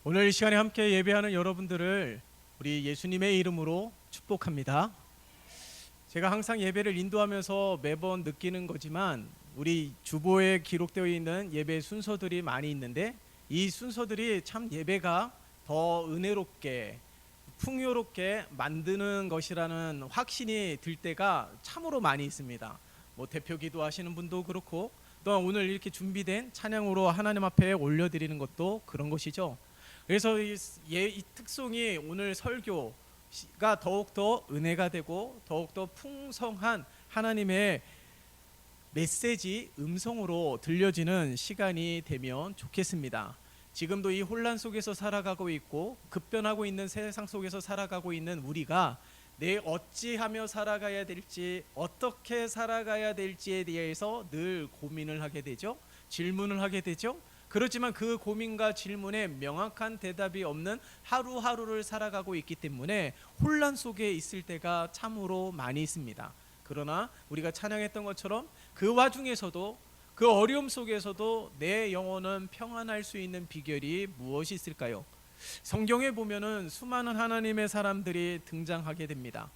오늘 이 시간에 함께 예배하는 여러분들을 우리 예수님의 이름으로 축복합니다. 제가 항상 예배를 인도하면서 매번 느끼는 거지만 우리 주보에 기록되어 있는 예배 순서들이 많이 있는데 이 순서들이 참 예배가 더 은혜롭게 풍요롭게 만드는 것이라는 확신이 들 때가 참으로 많이 있습니다. 뭐 대표 기도하시는 분도 그렇고 또 오늘 이렇게 준비된 찬양으로 하나님 앞에 올려드리는 것도 그런 것이죠. 그래서 이 특송이 오늘 설교가 더욱더 은혜가 되고 더욱더 풍성한 하나님의 메시지 음성으로 들려지는 시간이 되면 좋겠습니다. 지금도 이 혼란 속에서 살아가고 있고 급변하고 있는 세상 속에서 살아가고 있는 우리가 내 어찌하며 살아가야 될지 어떻게 살아가야 될지에 대해서 늘 고민을 하게 되죠. 질문을 하게 되죠. 그렇지만 그 고민과 질문에 명확한 대답이 없는 하루하루를 살아가고 있기 때문에 혼란 속에 있을 때가 참으로 많이 있습니다. 그러나 우리가 찬양했던 것처럼 그 와중에서도 그 어려움 속에서도 내 영혼은 평안할 수 있는 비결이 무엇이 있을까요? 성경에 보면은 수많은 하나님의 사람들이 등장하게 됩니다.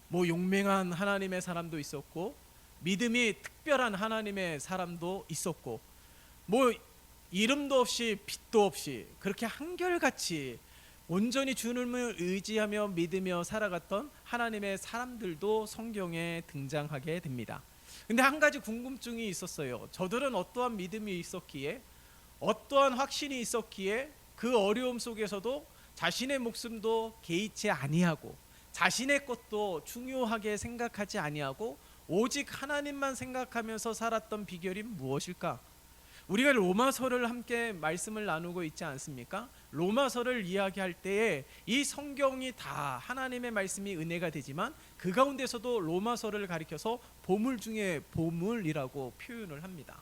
뭐 용맹한 하나님의 사람도 있었고 믿음이 특별한 하나님의 사람도 있었고 뭐 이름도 없이 빛도 없이 그렇게 한결같이 온전히 주님을 의지하며 믿으며 살아갔던 하나님의 사람들도 성경에 등장하게 됩니다. 근데 한 가지 궁금증이 있었어요. 저들은 어떠한 믿음이 있었기에 어떠한 확신이 있었기에 그 어려움 속에서도 자신의 목숨도 개의치 아니하고 자신의 것도 중요하게 생각하지 아니하고 오직 하나님만 생각하면서 살았던 비결이 무엇일까? 우리가 로마서를 함께 말씀을 나누고 있지 않습니까? 로마서를 이야기할 때에 이 성경이 다 하나님의 말씀이 은혜가 되지만 그 가운데서도 로마서를 가리켜서 보물 중에 보물이라고 표현을 합니다.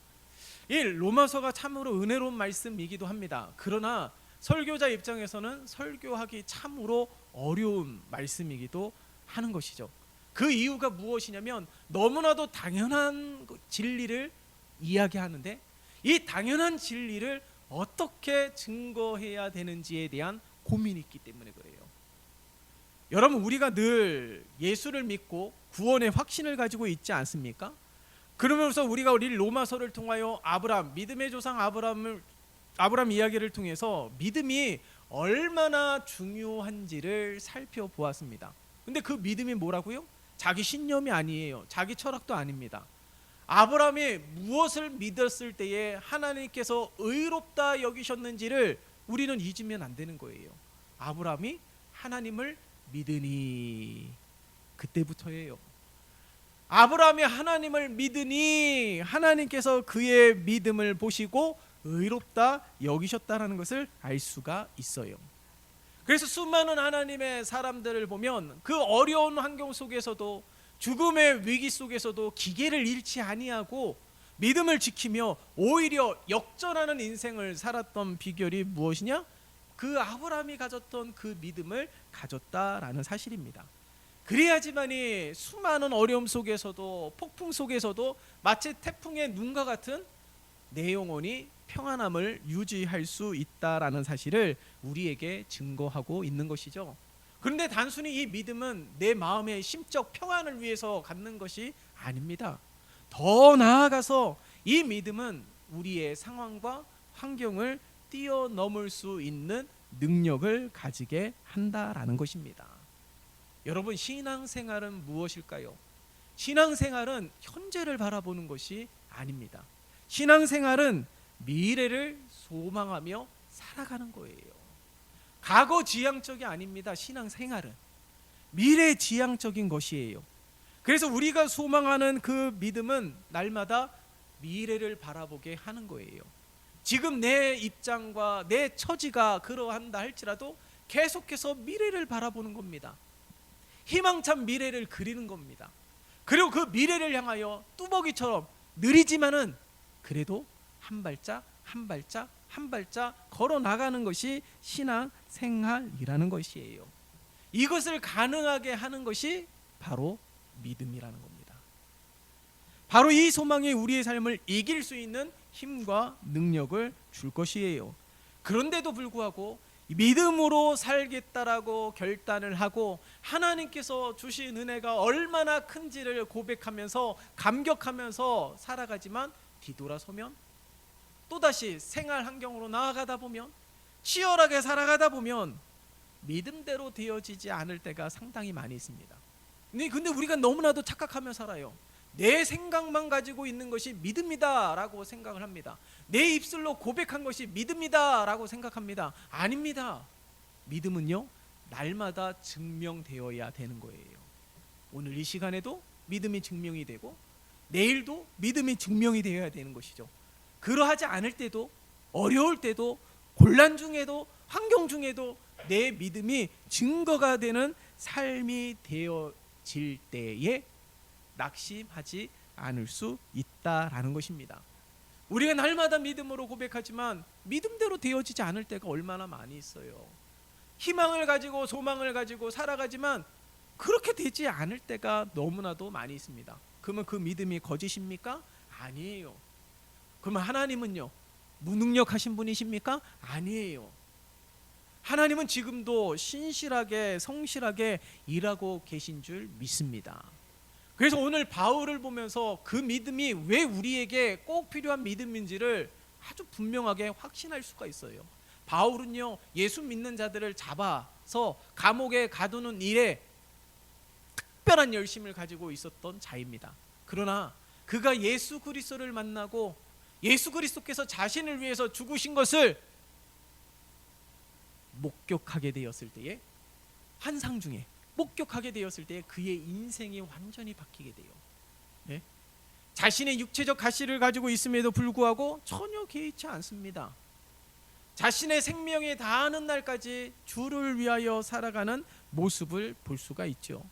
이 로마서가 참으로 은혜로운 말씀이기도 합니다. 그러나 설교자 입장에서는 설교하기 참으로 어려운 말씀이기도 하는 것이죠. 그 이유가 무엇이냐면 너무나도 당연한 진리를 이야기하는데 이 당연한 진리를 어떻게 증거해야 되는지에 대한 고민이 있기 때문에 그래요. 여러분, 우리가 늘 예수를 믿고 구원의 확신을 가지고 있지 않습니까? 그러면서 우리가 우리 로마서를 통하여 아브라함, 믿음의 조상 아브라함 이야기를 통해서 믿음이 얼마나 중요한지를 살펴보았습니다. 근데 그 믿음이 뭐라고요? 자기 신념이 아니에요. 자기 철학도 아닙니다. 아브라함이 무엇을 믿었을 때에 하나님께서 의롭다 여기셨는지를 우리는 잊으면 안 되는 거예요. 아브라함이 하나님을 믿으니, 그때부터예요. 아브라함이 하나님을 믿으니 하나님께서 그의 믿음을 보시고 의롭다 여기셨다라는 것을 알 수가 있어요. 그래서 수많은 하나님의 사람들을 보면 그 어려운 환경 속에서도 죽음의 위기 속에서도 기계를 잃지 아니하고 믿음을 지키며 오히려 역전하는 인생을 살았던 비결이 무엇이냐? 그 아브라함이 가졌던 그 믿음을 가졌다라는 사실입니다. 그래야지만이 수많은 어려움 속에서도 폭풍 속에서도 마치 태풍의 눈과 같은 내 영혼이 평안함을 유지할 수 있다라는 사실을 우리에게 증거하고 있는 것이죠. 그런데 단순히 이 믿음은 내 마음의 심적 평안을 위해서 갖는 것이 아닙니다. 더 나아가서 이 믿음은 우리의 상황과 환경을 뛰어넘을 수 있는 능력을 가지게 한다라는 것입니다. 여러분, 신앙생활은 무엇일까요? 신앙생활은 현재를 바라보는 것이 아닙니다. 신앙생활은 미래를 소망하며 살아가는 거예요. 과거 지향적이 아닙니다. 신앙생활은 미래 지향적인 것이에요. 그래서 우리가 소망하는 그 믿음은 날마다 미래를 바라보게 하는 거예요. 지금 내 입장과 내 처지가 그러한다 할지라도 계속해서 미래를 바라보는 겁니다. 희망찬 미래를 그리는 겁니다. 그리고 그 미래를 향하여 뚜벅이처럼 느리지만은 그래도 한 발짝 한 발짝 한 발짝 걸어 나가는 것이 신앙 생활이라는 것이에요. 이것을 가능하게 하는 것이 바로 믿음이라는 겁니다. 바로 이 소망이 우리의 삶을 이길 수 있는 힘과 능력을 줄 것이에요. 그런데도 불구하고 믿음으로 살겠다라고 결단을 하고 하나님께서 주신 은혜가 얼마나 큰지를 고백하면서 감격하면서 살아가지만 뒤돌아서면 또다시 생활 환경으로 나아가다 보면 치열하게 살아가다 보면 믿음대로 되어지지 않을 때가 상당히 많이 있습니다. 근데 우리가 너무나도 착각하며 살아요. 내 생각만 가지고 있는 것이 믿음이다 라고 생각을 합니다. 내 입술로 고백한 것이 믿음이다 라고 생각합니다. 아닙니다. 믿음은요, 날마다 증명되어야 되는 거예요. 오늘 이 시간에도 믿음이 증명이 되고 내일도 믿음이 증명이 되어야 되는 것이죠. 그러하지 않을 때도, 어려울 때도, 곤란 중에도, 환경 중에도 내 믿음이 증거가 되는 삶이 되어질 때에 낙심하지 않을 수 있다라는 것입니다. 우리가 날마다 믿음으로 고백하지만 믿음대로 되어지지 않을 때가 얼마나 많이 있어요. 희망을 가지고 소망을 가지고 살아가지만 그렇게 되지 않을 때가 너무나도 많이 있습니다. 그러면 그 믿음이 거짓입니까? 아니에요. 그러면 하나님은요, 무능력하신 분이십니까? 아니에요. 하나님은 지금도 신실하게 성실하게 일하고 계신 줄 믿습니다. 그래서 오늘 바울을 보면서 그 믿음이 왜 우리에게 꼭 필요한 믿음인지를 아주 분명하게 확신할 수가 있어요. 바울은요, 예수 믿는 자들을 잡아서 감옥에 가두는 일에 특별한 열심을 가지고 있었던 자입니다. 그러나 그가 예수 그리스도를 만나고 예수 그리스도께서 자신을 위해서 죽으신 것을 목격하게 되었을 때에, 환상 중에 목격하게 되었을 때 그의 인생이 완전히 바뀌게 돼요. 네? 자신의 육체적 가시를 가지고 있음에도 불구하고 전혀 개의치 않습니다. 자신의 생명이 다하는 날까지 주를 위하여 살아가는 모습을 볼 수가 있죠.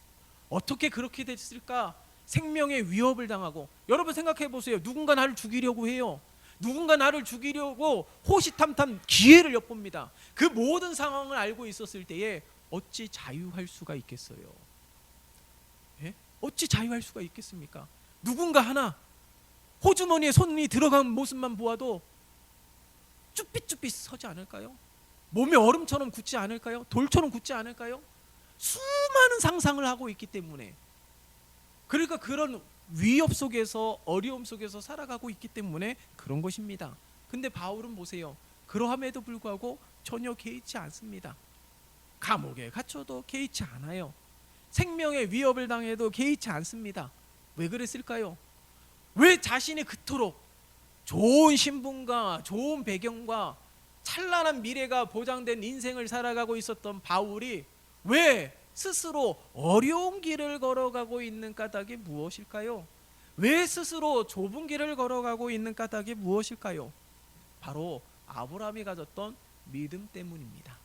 어떻게 그렇게 됐을까? 생명의 위협을 당하고, 여러분 생각해 보세요. 누군가 나를 죽이려고 해요. 누군가 나를 죽이려고 호시탐탐 기회를 엿봅니다. 그 모든 상황을 알고 있었을 때에 어찌 자유할 수가 있겠어요? 예? 어찌 자유할 수가 있겠습니까? 누군가 하나 호주머니에 손이 들어간 모습만 보아도 쭈삣쭈삣 서지 않을까요? 몸이 얼음처럼 굳지 않을까요? 돌처럼 굳지 않을까요? 수많은 상상을 하고 있기 때문에, 그러니까 그런 위협 속에서, 어려움 속에서 살아가고 있기 때문에 그런 것입니다. 근데 바울은 보세요. 그러함에도 불구하고 전혀 개의치 않습니다. 감옥에 갇혀도 개의치 않아요. 생명의 위협을 당해도 개의치 않습니다. 왜 그랬을까요? 왜 자신이 그토록 좋은 신분과 좋은 배경과 찬란한 미래가 보장된 인생을 살아가고 있었던 바울이 왜 스스로 어려운 길을 걸어가고 있는 까닭이 무엇일까요? 왜 스스로 좁은 길을 걸어가고 있는 까닭이 무엇일까요? 바로 아브라함이 가졌던 믿음 때문입니다.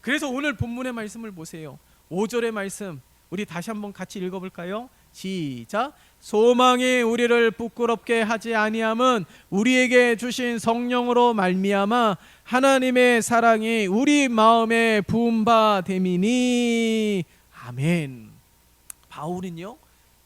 그래서 오늘 본문의 말씀을 보세요. 5절의 말씀 우리 다시 한번 같이 읽어볼까요? 시작. 소망이 우리를 부끄럽게 하지 아니함은 우리에게 주신 성령으로 말미암아 하나님의 사랑이 우리 마음에 부은 바 됨이니. 아멘. 바울은요,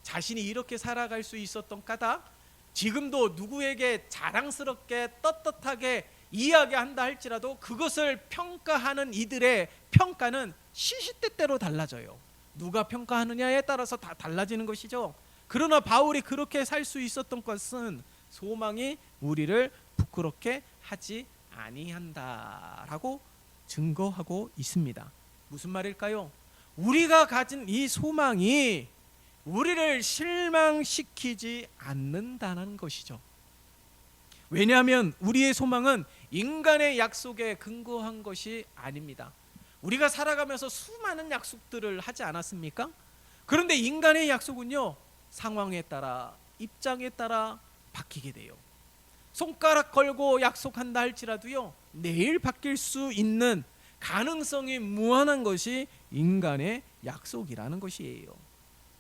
자신이 이렇게 살아갈 수 있었던 까닭, 지금도 누구에게 자랑스럽게 떳떳하게 이야기한다 할지라도 그것을 평가하는 이들의 평가는 시시때때로 달라져요. 누가 평가하느냐에 따라서 다 달라지는 것이죠. 그러나 바울이 그렇게 살 수 있었던 것은 소망이 우리를 부끄럽게 하지 아니한다라고 증거하고 있습니다. 무슨 말일까요? 우리가 가진 이 소망이 우리를 실망시키지 않는다는 것이죠. 왜냐하면 우리의 소망은 인간의 약속에 근거한 것이 아닙니다. 우리가 살아가면서 수많은 약속들을 하지 않았습니까? 그런데 인간의 약속은요, 상황에 따라, 입장에 따라 바뀌게 돼요. 손가락 걸고 약속한다 할지라도요, 내일 바뀔 수 있는 가능성이 무한한 것이 인간의 약속이라는 것이에요.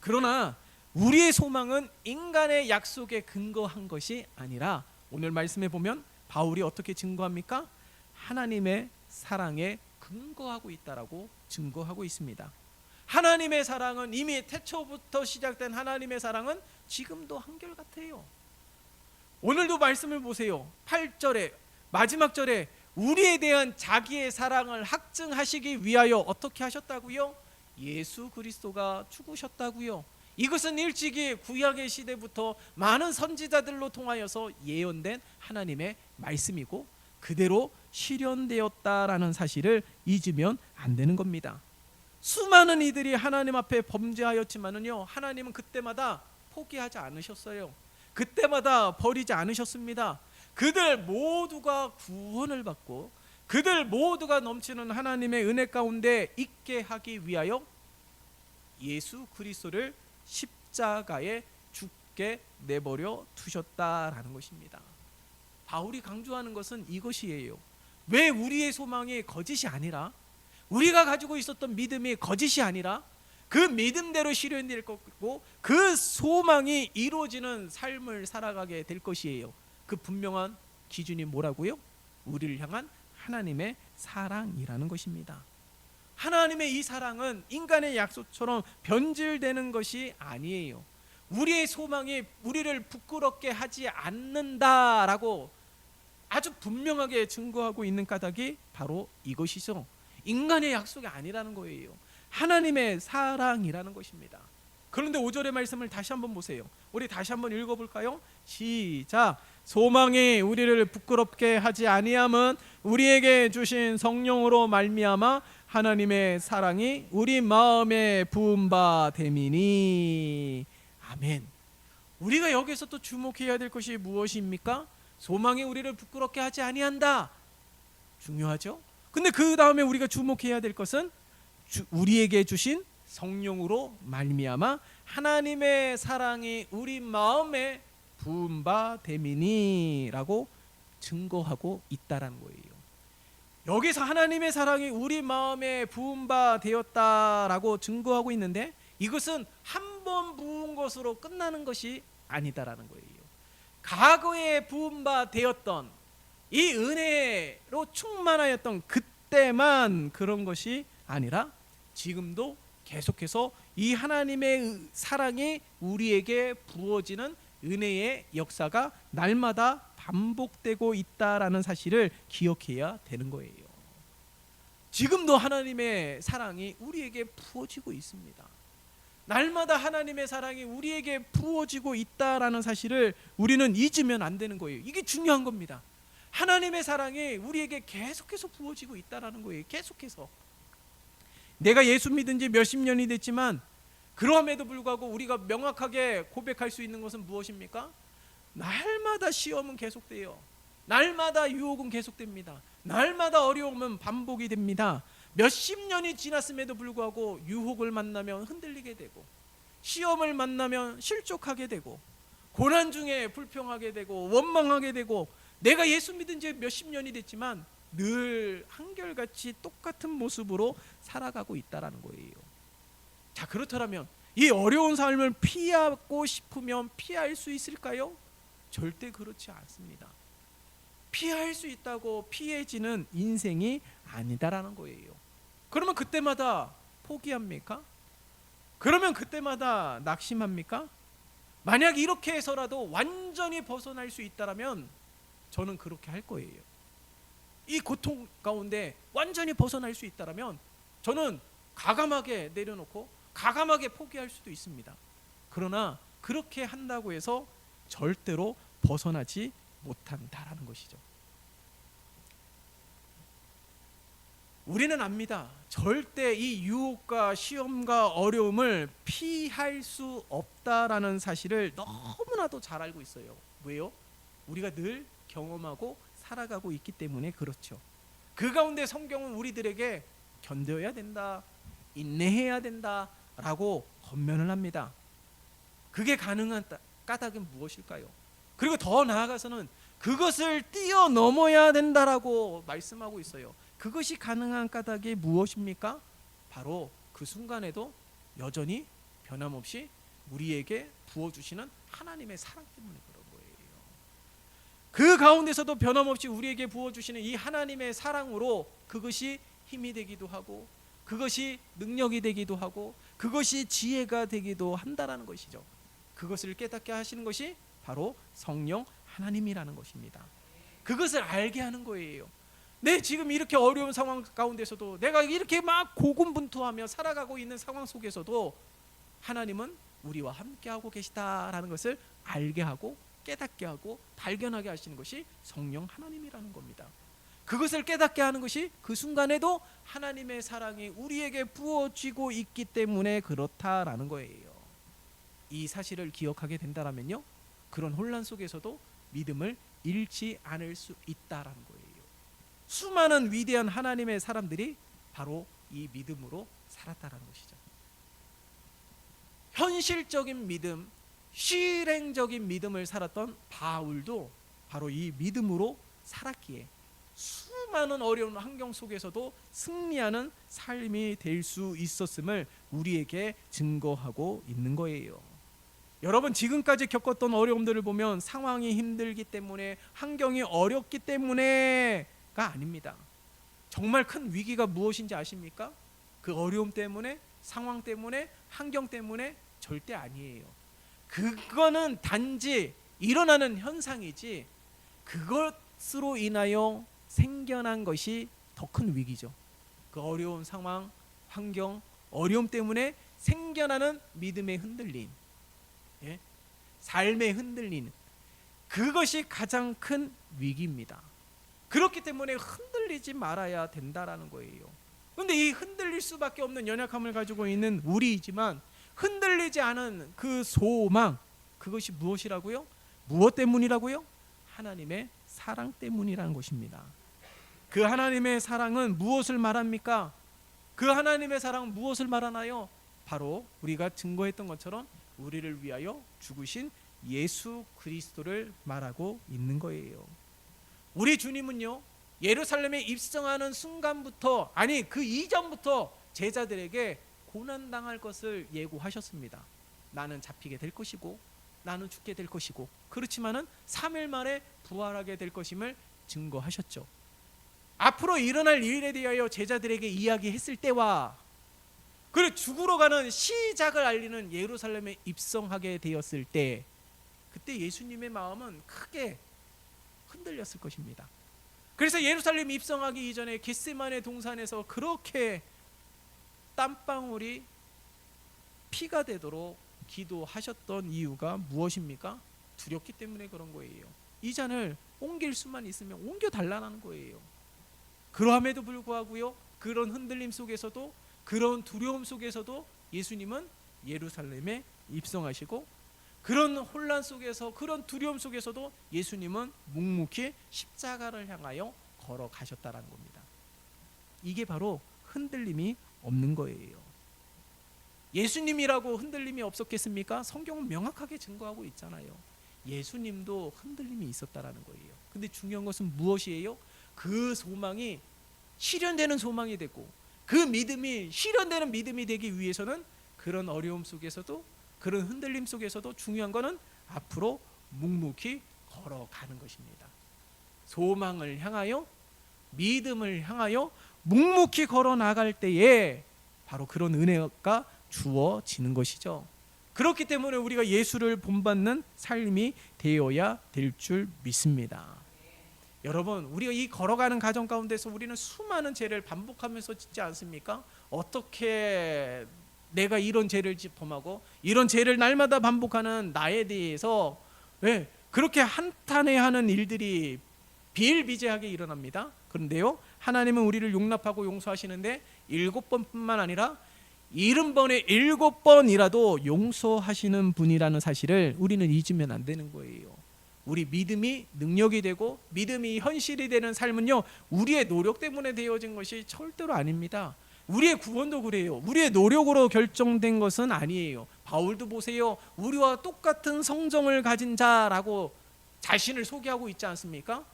그러나 우리의 소망은 인간의 약속에 근거한 것이 아니라 오늘 말씀에 보면 바울이 어떻게 증거합니까? 하나님의 사랑에 근거하고 있다라고 증거하고 있습니다. 하나님의 사랑은 이미 태초부터 시작된 하나님의 사랑은 지금도 한결같아요. 오늘도 말씀을 보세요. 8절에 마지막 절에 우리에 대한 자기의 사랑을 확증하시기 위하여 어떻게 하셨다고요? 예수 그리스도가 죽으셨다고요. 이것은 일찍이 구약의 시대부터 많은 선지자들로 통하여서 예언된 하나님의 말씀이고 그대로 실현되었다라는 사실을 잊으면 안 되는 겁니다. 수많은 이들이 하나님 앞에 범죄하였지만은요, 하나님은 그때마다 포기하지 않으셨어요. 그때마다 버리지 않으셨습니다. 그들 모두가 구원을 받고 그들 모두가 넘치는 하나님의 은혜 가운데 있게 하기 위하여 예수 그리스도를 십자가에 죽게 내버려 두셨다라는 것입니다. 바울이 강조하는 것은 이것이에요. 왜 우리의 소망이 거짓이 아니라, 우리가 가지고 있었던 믿음이 거짓이 아니라 그 믿음대로 실현될 것이고 그 소망이 이루어지는 삶을 살아가게 될 것이에요. 그 분명한 기준이 뭐라고요? 우리를 향한 하나님의 사랑이라는 것입니다. 하나님의 이 사랑은 인간의 약속처럼 변질되는 것이 아니에요. 우리의 소망이 우리를 부끄럽게 하지 않는다라고 아주 분명하게 증거하고 있는 까닭이 바로 이것이죠. 인간의 약속이 아니라는 거예요. 하나님의 사랑이라는 것입니다. 그런데 5절의 말씀을 다시 한번 보세요. 우리 다시 한번 읽어볼까요? 시작. 소망이 우리를 부끄럽게 하지 아니함은 우리에게 주신 성령으로 말미암아 하나님의 사랑이 우리 마음에 부은 바 됨이니. 아멘. 우리가 여기서 또 주목해야 될 것이 무엇입니까? 소망이 우리를 부끄럽게 하지 아니한다. 중요하죠? 근데 그 다음에 우리가 주목해야 될 것은 우리에게 주신 성령으로 말미암아 하나님의 사랑이 우리 마음에 부은 바 됨이니라고 증거하고 있다라는 거예요. 여기서 하나님의 사랑이 우리 마음에 부은 바 되었다라고 증거하고 있는데 이것은 한 번 부은 것으로 끝나는 것이 아니다라는 거예요. 과거에 부은 바 되었던 이 은혜로 충만하였던 그때만 그런 것이 아니라 지금도 계속해서 이 하나님의 사랑이 우리에게 부어지는 은혜의 역사가 날마다 반복되고 있다라는 사실을 기억해야 되는 거예요. 지금도 하나님의 사랑이 우리에게 부어지고 있습니다. 날마다 하나님의 사랑이 우리에게 부어지고 있다라는 사실을 우리는 잊으면 안 되는 거예요. 이게 중요한 겁니다. 하나님의 사랑이 우리에게 계속해서 부어지고 있다라는 거예요. 계속해서. 내가 예수 믿은 지 몇십 년이 됐지만 그럼에도 불구하고 우리가 명확하게 고백할 수 있는 것은 무엇입니까? 날마다 시험은 계속돼요. 날마다 유혹은 계속됩니다. 날마다 어려움은 반복이 됩니다. 몇십 년이 지났음에도 불구하고 유혹을 만나면 흔들리게 되고 시험을 만나면 실족하게 되고 고난 중에 불평하게 되고 원망하게 되고 내가 예수 믿은 지 몇십 년이 됐지만 늘 한결같이 똑같은 모습으로 살아가고 있다는 거예요. 자, 그렇다면 이 어려운 삶을 피하고 싶으면 피할 수 있을까요? 절대 그렇지 않습니다. 피할 수 있다고 피해지는 인생이 아니다라는 거예요. 그러면 그때마다 포기합니까? 그러면 그때마다 낙심합니까? 만약 이렇게 해서라도 완전히 벗어날 수 있다면 저는 그렇게 할 거예요. 이 고통 가운데 완전히 벗어날 수 있다면 저는 가감하게 내려놓고 가감하게 포기할 수도 있습니다. 그러나 그렇게 한다고 해서 절대로 벗어나지 못한다라는 것이죠. 우리는 압니다. 절대 이 유혹과 시험과 어려움을 피할 수 없다라는 사실을 너무나도 잘 알고 있어요. 왜요? 우리가 늘 경험하고 살아가고 있기 때문에 그렇죠. 그 가운데 성경은 우리들에게 견뎌야 된다, 인내해야 된다라고 권면을 합니다. 그게 가능한 까닭은 무엇일까요? 그리고 더 나아가서는 그것을 뛰어넘어야 된다라고 말씀하고 있어요. 그것이 가능한 까닭이 무엇입니까? 바로 그 순간에도 여전히 변함없이 우리에게 부어주시는 하나님의 사랑 때문에 그런 거예요. 그 가운데서도 변함없이 우리에게 부어주시는 이 하나님의 사랑으로 그것이 힘이 되기도 하고 그것이 능력이 되기도 하고 그것이 지혜가 되기도 한다라는 것이죠. 그것을 깨닫게 하시는 것이 바로 성령 하나님이라는 것입니다. 그것을 알게 하는 거예요. 내 지금 이렇게 어려운 상황 가운데서도, 내가 이렇게 막 고군분투하며 살아가고 있는 상황 속에서도 하나님은 우리와 함께하고 계시다라는 것을 알게 하고 깨닫게 하고 발견하게 하시는 것이 성령 하나님이라는 겁니다. 그것을 깨닫게 하는 것이 그 순간에도 하나님의 사랑이 우리에게 부어지고 있기 때문에 그렇다라는 거예요. 이 사실을 기억하게 된다면요, 그런 혼란 속에서도 믿음을 잃지 않을 수 있다라는 거예요. 수많은 위대한 하나님의 사람들이 바로 이 믿음으로 살았다라는 것이죠. 현실적인 믿음, 실행적인 믿음을 살았던 바울도 바로 이 믿음으로 살았기에 수많은 어려운 환경 속에서도 승리하는 삶이 될 수 있었음을 우리에게 증거하고 있는 거예요. 여러분, 지금까지 겪었던 어려움들을 보면 상황이 힘들기 때문에, 환경이 어렵기 때문에가 아닙니다. 정말 큰 위기가 무엇인지 아십니까? 그 어려움 때문에, 상황 때문에, 환경 때문에 절대 아니에요. 그거는 단지 일어나는 현상이지, 그것으로 인하여 생겨난 것이 더 큰 위기죠. 그 어려운 상황, 환경, 어려움 때문에 생겨나는 믿음의 흔들림, 삶의 흔들림, 그것이 가장 큰 위기입니다. 그렇기 때문에 흔들리지 말아야 된다라는 거예요. 그런데 이 흔들릴 수밖에 없는 연약함을 가지고 있는 우리이지만, 흔들리지 않은 그 소망, 그것이 무엇이라고요? 무엇 때문이라고요? 하나님의 사랑 때문이라는 것입니다. 그 하나님의 사랑은 무엇을 말합니까? 그 하나님의 사랑은 무엇을 말하나요? 바로 우리가 증거했던 것처럼 우리를 위하여 죽으신 예수 그리스도를 말하고 있는 거예요. 우리 주님은요, 예루살렘에 입성하는 순간부터, 아니 그 이전부터 제자들에게 고난당할 것을 예고하셨습니다. 나는 잡히게 될 것이고, 나는 죽게 될 것이고, 그렇지만은 3일 만에 부활하게 될 것임을 증거하셨죠. 앞으로 일어날 일에 대하여 제자들에게 이야기했을 때와, 그리고 죽으러 가는 시작을 알리는 예루살렘에 입성하게 되었을 때, 그때 예수님의 마음은 크게 흔들렸을 것입니다. 그래서 예루살렘 입성하기 이전에 겟세마네 동산에서 그렇게 땀방울이 피가 되도록 기도하셨던 이유가 무엇입니까? 두렵기 때문에 그런 거예요. 이 잔을 옮길 수만 있으면 옮겨달라는 거예요. 그러함에도 불구하고요, 그런 흔들림 속에서도, 그런 두려움 속에서도 예수님은 예루살렘에 입성하시고, 그런 혼란 속에서, 그런 두려움 속에서도 예수님은 묵묵히 십자가를 향하여 걸어가셨다는 겁니다. 이게 바로 흔들림이 없는 거예요. 예수님이라고 흔들림이 없었겠습니까? 성경은 명확하게 증거하고 있잖아요. 예수님도 흔들림이 있었다라는 거예요. 근데 중요한 것은 무엇이에요? 그 소망이 실현되는 소망이 되고, 그 믿음이 실현되는 믿음이 되기 위해서는 그런 어려움 속에서도, 그런 흔들림 속에서도 중요한 것은 앞으로 묵묵히 걸어가는 것입니다. 소망을 향하여, 믿음을 향하여 묵묵히 걸어 나갈 때에 바로 그런 은혜가 주어지는 것이죠. 그렇기 때문에 우리가 예수를 본받는 삶이 되어야 될 줄 믿습니다. 여러분, 우리가 이 걸어가는 과정 가운데서 우리는 수많은 죄를 반복하면서 짓지 않습니까? 어떻게 내가 이런 죄를 범하고 이런 죄를 날마다 반복하는 나에 대해서 왜 그렇게 한탄해하는 일들이 비일비재하게 일어납니다. 그런데요, 하나님은 우리를 용납하고 용서하시는데 7번뿐만 아니라 70번에 7번이라도 용서하시는 분이라는 사실을 우리는 잊으면 안 되는 거예요. 우리 믿음이 능력이 되고 믿음이 현실이 되는 삶은요, 우리의 노력 때문에 되어진 것이 절대로 아닙니다. 우리의 구원도 그래요. 우리의 노력으로 결정된 것은 아니에요. 바울도 보세요, 우리와 똑같은 성정을 가진 자라고 자신을 소개하고 있지 않습니까?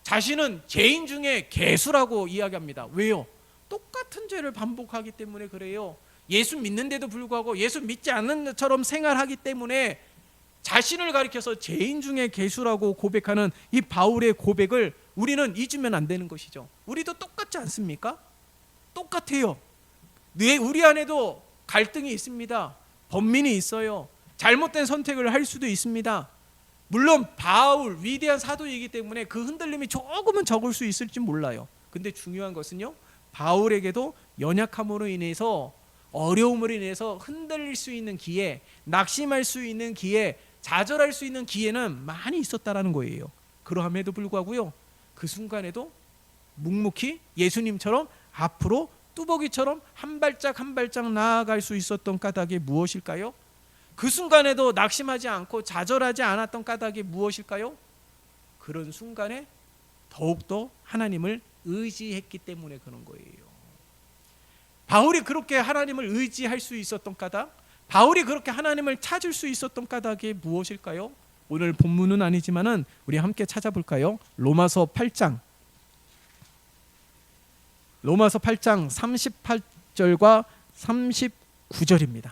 자신은 죄인 중에 괴수라고 이야기합니다. 왜요? 똑같은 죄를 반복하기 때문에 그래요. 예수 믿는데도 불구하고 예수 믿지 않는 것처럼 생활하기 때문에 자신을 가리켜서 죄인 중에 괴수라고 고백하는 이 바울의 고백을 우리는 잊으면 안 되는 것이죠. 우리도 똑같지 않습니까? 똑같아요. 우리 안에도 갈등이 있습니다. 번민이 있어요. 잘못된 선택을 할 수도 있습니다. 물론 바울 위대한 사도이기 때문에 그 흔들림이 조금은 적을 수 있을지 몰라요. 근데 중요한 것은요, 바울에게도 연약함으로 인해서, 어려움으로 인해서 흔들릴 수 있는 기회, 낙심할 수 있는 기회, 좌절할 수 있는 기회는 많이 있었다라는 거예요. 그러함에도 불구하고요, 그 순간에도 묵묵히 예수님처럼 앞으로 뚜벅이처럼 한 발짝 한 발짝 나아갈 수 있었던 까닭이 무엇일까요? 그 순간에도 낙심하지 않고 좌절하지 않았던 까닭이 무엇일까요? 그런 순간에 더욱더 하나님을 의지했기 때문에 그런 거예요. 바울이 그렇게 하나님을 의지할 수 있었던 까닭, 바울이 그렇게 하나님을 찾을 수 있었던 까닭이 무엇일까요? 오늘 본문은 아니지만은 우리 함께 찾아볼까요? 로마서 8장 38절과 39절입니다.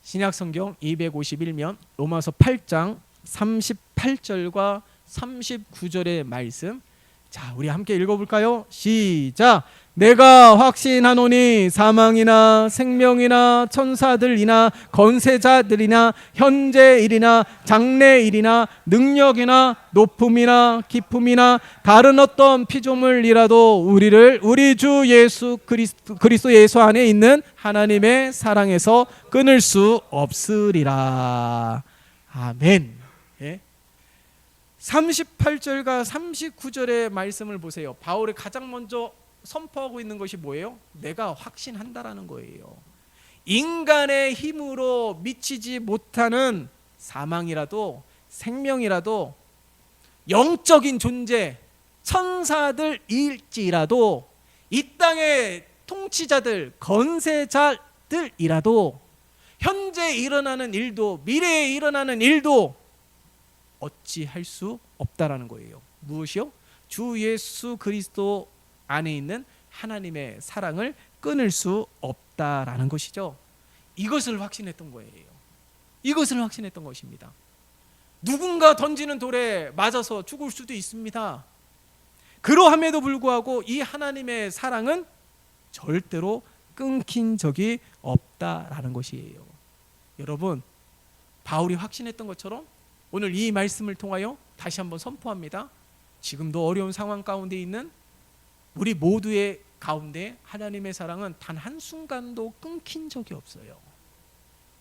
신약성경 251면 로마서 8장 38절과 39절의 말씀, 자, 우리 함께 읽어볼까요? 시작! 내가 확신하노니 사망이나 생명이나 천사들이나 권세자들이나 현재일이나 장래일이나 능력이나 높음이나 깊음이나 다른 어떤 피조물이라도 우리를 우리 주 예수 그리스도 예수 안에 있는 하나님의 사랑에서 끊을 수 없으리라. 아멘. 예? 38절과 39절의 말씀을 보세요. 바울이 가장 먼저 선포하고 있는 것이 뭐예요? 내가 확신한다라는 거예요. 인간의 힘으로 미치지 못하는 사망이라도 생명이라도 영적인 존재, 천사들일지라도 이 땅의 통치자들, 권세자들이라도 현재 일어나는 일도 미래에 일어나는 일도 어찌할 수 없다라는 거예요. 무엇이요? 주 예수 그리스도 안에 있는 하나님의 사랑을 끊을 수 없다라는 것이죠. 이것을 확신했던 거예요. 이것을 확신했던 것입니다. 누군가 던지는 돌에 맞아서 죽을 수도 있습니다. 그러함에도 불구하고 이 하나님의 사랑은 절대로 끊긴 적이 없다라는 것이에요. 여러분, 바울이 확신했던 것처럼 오늘 이 말씀을 통하여 다시 한번 선포합니다. 지금도 어려운 상황 가운데 있는 우리 모두의 가운데 하나님의 사랑은 단 한순간도 끊긴 적이 없어요.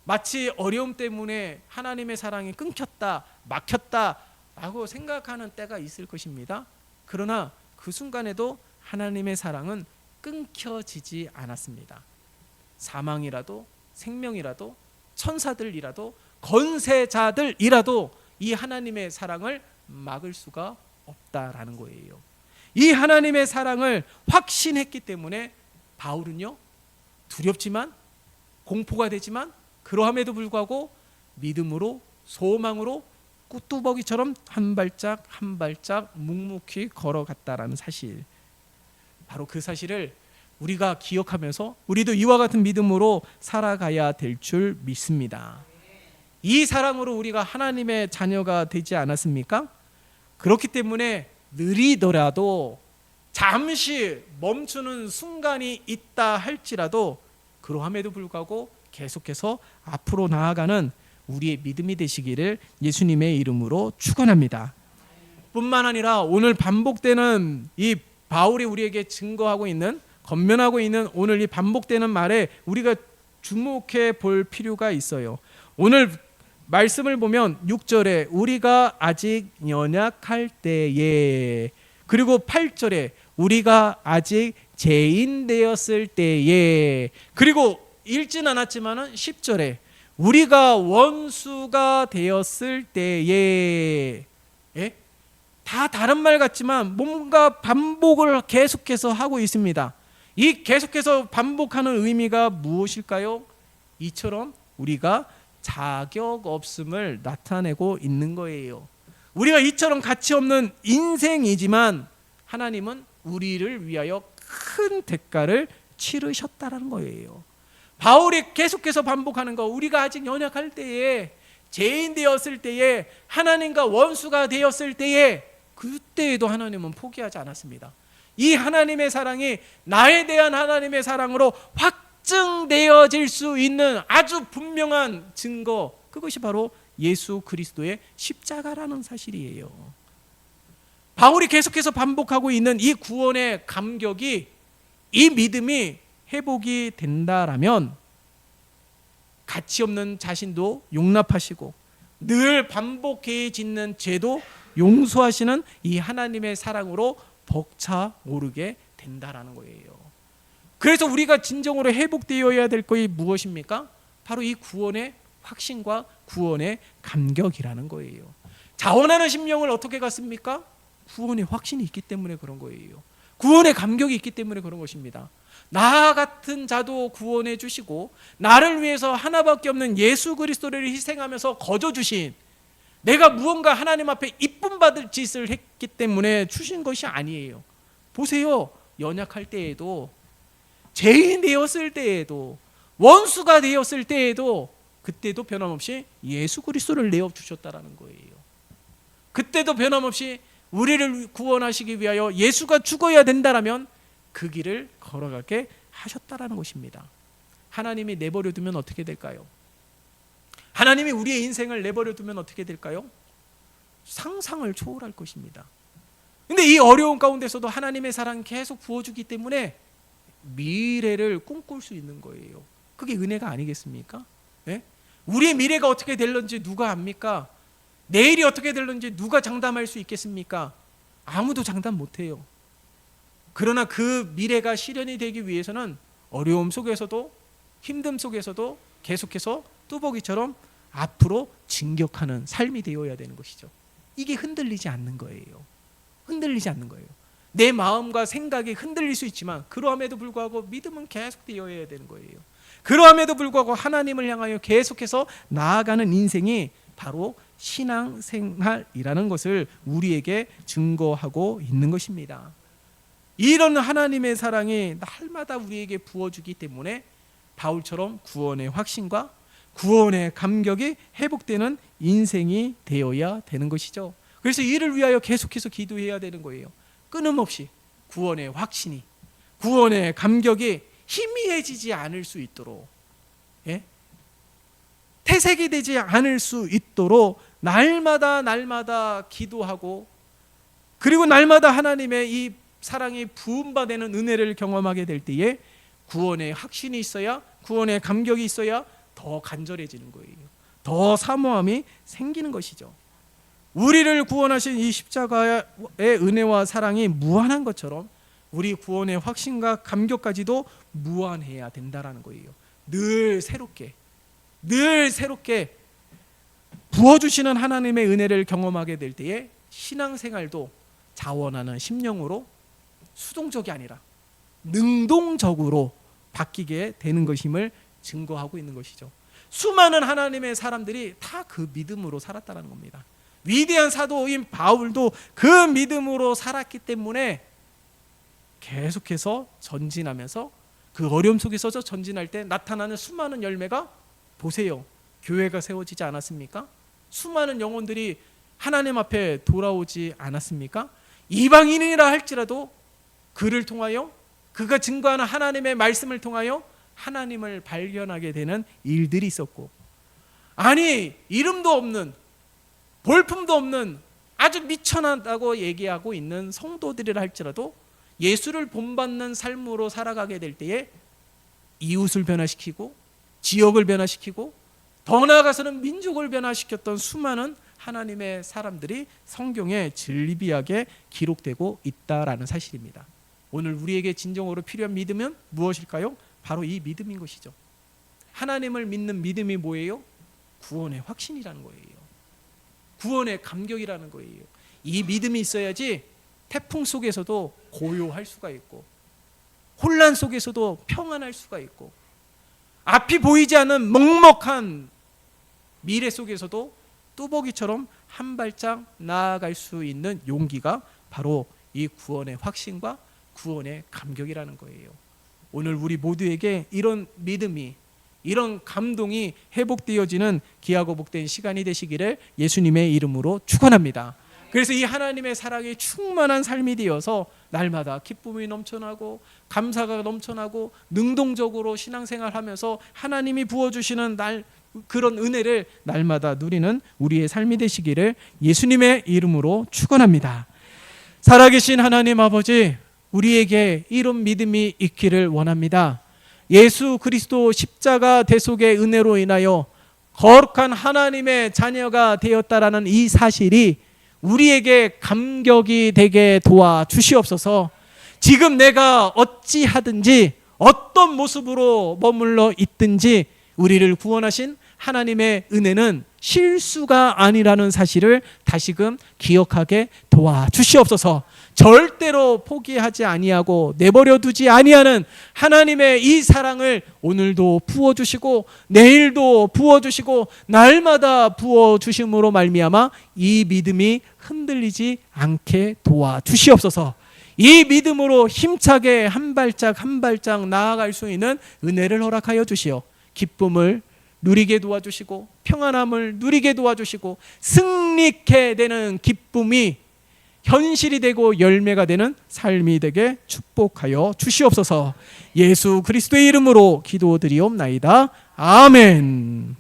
마치 어려움 때문에 하나님의 사랑이 끊겼다, 막혔다 라고 생각하는 때가 있을 것입니다. 그러나 그 순간에도 하나님의 사랑은 끊겨지지 않았습니다. 사망이라도 생명이라도 천사들이라도 권세자들이라도 이 하나님의 사랑을 막을 수가 없다라는 거예요. 이 하나님의 사랑을 확신했기 때문에 바울은요, 두렵지만 공포가 되지만 그러함에도 불구하고 믿음으로 소망으로 꾸뚜벅이처럼 한 발짝 한 발짝 묵묵히 걸어갔다라는 사실, 바로 그 사실을 우리가 기억하면서 우리도 이와 같은 믿음으로 살아가야 될 줄 믿습니다. 이 사랑으로 우리가 하나님의 자녀가 되지 않았습니까? 그렇기 때문에 느리더라도 잠시 멈추는 순간이 있다 할지라도 그러함에도 불구하고 계속해서 앞으로 나아가는 우리의 믿음이 되시기를 예수님의 이름으로 축원합니다. 뿐만 아니라 오늘 반복되는 이 바울이 우리에게 증거하고 있는, 권면하고 있는 오늘 이 반복되는 말에 우리가 주목해 볼 필요가 있어요. 오늘 말씀을 보면 6절에 우리가 아직 연약할 때에, 그리고 8절에 우리가 아직 죄인 되었을 때에, 그리고 읽진 않았지만은 10절에 우리가 원수가 되었을 때에, 예? 다 다른 말 같지만 뭔가 반복을 계속해서 하고 있습니다. 이 계속해서 반복하는 의미가 무엇일까요? 이처럼 우리가 자격 없음을 나타내고 있는 거예요. 우리가 이처럼 가치 없는 인생이지만 하나님은 우리를 위하여 큰 대가를 치르셨다는 거예요. 바울이 계속해서 반복하는 거, 우리가 아직 연약할 때에, 죄인 되었을 때에, 하나님과 원수가 되었을 때에, 그때에도 하나님은 포기하지 않았습니다. 이 하나님의 사랑이 나에 대한 하나님의 사랑으로 확증되어질 수 있는 아주 분명한 증거, 그것이 바로 예수 그리스도의 십자가라는 사실이에요. 바울이 계속해서 반복하고 있는 이 구원의 감격이, 이 믿음이 회복이 된다라면 가치 없는 자신도 용납하시고 늘 반복해 짓는 죄도 용서하시는 이 하나님의 사랑으로 벅차 오르게 된다라는 거예요. 그래서 우리가 진정으로 회복되어야 될 것이 무엇입니까? 바로 이 구원의 확신과 구원의 감격이라는 거예요. 자원하는 심령을 어떻게 갖습니까? 구원의 확신이 있기 때문에 그런 거예요. 구원의 감격이 있기 때문에 그런 것입니다. 나 같은 자도 구원해 주시고 나를 위해서 하나밖에 없는 예수 그리스도를 희생하면서 거저 주신, 내가 무언가 하나님 앞에 이쁨 받을 짓을 했기 때문에 주신 것이 아니에요. 보세요. 연약할 때에도, 죄인 되었을 때에도, 원수가 되었을 때에도, 그때도 변함없이 예수 그리스도를 내어 주셨다라는 거예요. 그때도 변함없이 우리를 구원하시기 위하여 예수가 죽어야 된다라면 그 길을 걸어가게 하셨다라는 것입니다. 하나님이 내버려 두면 어떻게 될까요? 하나님이 우리의 인생을 내버려 두면 어떻게 될까요? 상상을 초월할 것입니다. 근데 이 어려운 가운데서도 하나님의 사랑이 계속 부어주기 때문에 미래를 꿈꿀 수 있는 거예요. 그게 은혜가 아니겠습니까? 네? 우리의 미래가 어떻게 될런지 누가 압니까? 내일이 어떻게 될런지 누가 장담할 수 있겠습니까? 아무도 장담 못해요. 그러나 그 미래가 실현이 되기 위해서는 어려움 속에서도 힘듦 속에서도 계속해서 뚜벅이처럼 앞으로 진격하는 삶이 되어야 되는 것이죠. 이게 흔들리지 않는 거예요. 흔들리지 않는 거예요. 내 마음과 생각이 흔들릴 수 있지만 그러함에도 불구하고 믿음은 계속 되어야 되는 거예요. 그러함에도 불구하고 하나님을 향하여 계속해서 나아가는 인생이 바로 신앙생활이라는 것을 우리에게 증거하고 있는 것입니다. 이런 하나님의 사랑이 날마다 우리에게 부어주기 때문에 바울처럼 구원의 확신과 구원의 감격이 회복되는 인생이 되어야 되는 것이죠. 그래서 이를 위하여 계속해서 기도해야 되는 거예요. 끊임없이 구원의 확신이, 구원의 감격이 희미해지지 않을 수 있도록, 퇴색이 되지 않을 수 있도록 날마다 기도하고, 그리고 날마다 하나님의 이 사랑이 부음받는 은혜를 경험하게 될 때에 구원의 확신이 있어야, 구원의 감격이 있어야 더 간절해지는 거예요. 더 사모함이 생기는 것이죠. 우리를 구원하신 이 십자가의 은혜와 사랑이 무한한 것처럼 우리 구원의 확신과 감격까지도 무한해야 된다라는 거예요. 늘 새롭게 부어주시는 하나님의 은혜를 경험하게 될 때에 신앙생활도 자원하는 심령으로 수동적이 아니라 능동적으로 바뀌게 되는 것임을 증거하고 있는 것이죠. 수많은 하나님의 사람들이 다 그 믿음으로 살았다는 겁니다. 위대한 사도인 바울도 그 믿음으로 살았기 때문에 계속해서 전진하면서 그 어려움 속에서 전진할 때 나타나는 수많은 열매가, 보세요. 교회가 세워지지 않았습니까? 수많은 영혼들이 하나님 앞에 돌아오지 않았습니까? 이방인이라 할지라도 그를 통하여, 그가 증거하는 하나님의 말씀을 통하여 하나님을 발견하게 되는 일들이 있었고, 아니 이름도 없는, 볼품도 없는 아주 미천하다고 얘기하고 있는 성도들이라 할지라도 예수를 본받는 삶으로 살아가게 될 때에 이웃을 변화시키고 지역을 변화시키고 더 나아가서는 민족을 변화시켰던 수많은 하나님의 사람들이 성경에 즐비하게 기록되고 있다라는 사실입니다. 오늘 우리에게 진정으로 필요한 믿음은 무엇일까요? 바로 이 믿음인 것이죠. 하나님을 믿는 믿음이 뭐예요? 구원의 확신이라는 거예요. 구원의 감격이라는 거예요. 이 믿음이 있어야지 태풍 속에서도 고요할 수가 있고, 혼란 속에서도 평안할 수가 있고, 앞이 보이지 않는 먹먹한 미래 속에서도 뚜벅이처럼 한 발짝 나아갈 수 있는 용기가 바로 이 구원의 확신과 구원의 감격이라는 거예요. 오늘 우리 모두에게 이런 믿음이, 이런 감동이 회복되어지는 귀하고 복된 시간이 되시기를 예수님의 이름으로 축원합니다. 그래서 이 하나님의 사랑이 충만한 삶이 되어서 날마다 기쁨이 넘쳐나고 감사가 넘쳐나고 능동적으로 신앙생활하면서 하나님이 부어주시는 그런 은혜를 날마다 누리는 우리의 삶이 되시기를 예수님의 이름으로 축원합니다. 살아계신 하나님 아버지, 우리에게 이런 믿음이 있기를 원합니다. 예수 그리스도 십자가 대속의 은혜로 인하여 거룩한 하나님의 자녀가 되었다라는 이 사실이 우리에게 감격이 되게 도와주시옵소서. 지금 내가 어찌하든지 어떤 모습으로 머물러 있든지 우리를 구원하신 하나님의 은혜는 실수가 아니라는 사실을 다시금 기억하게 도와주시옵소서. 절대로 포기하지 아니하고 내버려 두지 아니하는 하나님의 이 사랑을 오늘도 부어주시고 내일도 부어주시고 날마다 부어주심으로 말미암아 이 믿음이 흔들리지 않게 도와주시옵소서. 이 믿음으로 힘차게 한 발짝 한 발짝 나아갈 수 있는 은혜를 허락하여 주시어 기쁨을 누리게 도와주시고 평안함을 누리게 도와주시고 승리케 되는 기쁨이 현실이 되고 열매가 되는 삶이 되게 축복하여 주시옵소서. 예수 그리스도의 이름으로 기도드리옵나이다. 아멘.